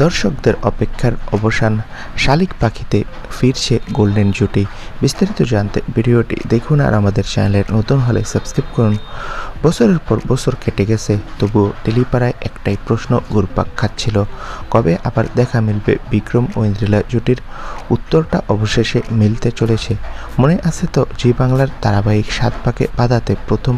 দর্শকদের অপেক্ষার অবসান, শালিক পাখিতে ফিরছে গোল্ডেন জুটি। বিস্তারিত জানতে ভিডিওটি দেখুন আর আমাদের চ্যানেলে নতুন হলে সাবস্ক্রাইব করুন। বছরের পর বছর কেটে গেছে, তবুও টেলিপাড়ায় একটাই প্রশ্ন ঘুরপাক খাচ্ছিল, কবে আবার দেখা মিলবে বিক্রম ও ইন্দ্রিলা জুটির? উত্তরটা অবশেষে মিলতে চলেছে। মনে আছে তো, জি বাংলার ধারাবাহিক ৭ ভাগে বাঁধাতে প্রথম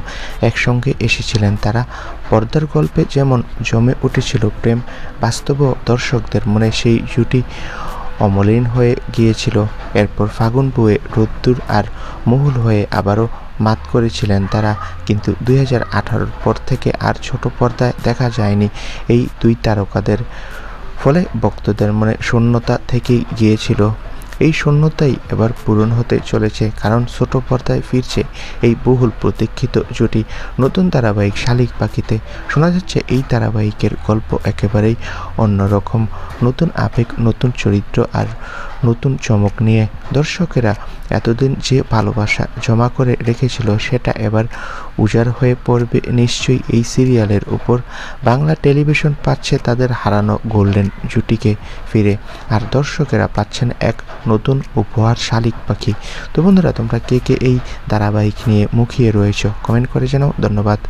একসঙ্গে এসেছিলেন তারা। পর্দার গল্পে যেমন জমে উঠেছিল প্রেম, বাস্তবেও দর্শকদের মনে সেই জুটি অমলিন হয়ে গিয়েছিল। এরপর ফাগুন বয়ে রোদ্দুর আর মহুল হয়ে আবারও মাত করেছিলেন তারা, কিন্তু 2018 পর থেকে আর ছোট পর্দায় দেখা যায়নি এই দুই তারকাদের। ফলে ভক্তদের মনে শূন্যতা থেকেই গিয়েছিল। এই শূন্যতাই এবার পূরণ হতে চলেছে, কারণ ছোট পর্দায় ফিরছে এই বহুল প্রতীক্ষিত জুটি। নতুন ধারাবাহিক শালিক পাখিতে শোনা যাচ্ছে এই ধারাবাহিকের গল্প একেবারেই অন্যরকম, নতুন আবেগ, নতুন চরিত্র আর নতুন চমক নিয়ে। দর্শকেরা এতদিন যে ভালোবাসা জমা করে রেখেছিল সেটা এবার উজাড় হয়ে পড়বে নিশ্চয়ই এই সিরিয়ালের উপর। বাংলা টেলিভিশন পাচ্ছে তাদের হারানো গোল্ডেন জুটিকে ফিরে, আর দর্শকেরা পাচ্ছেন এক নতুন উপহার, শালিক পাখি। তো বন্ধুরা, তোমরা কে কে এই ধারাবাহিক নিয়ে মুখিয়ে রয়েছ কমেন্ট করে জানাও। ধন্যবাদ।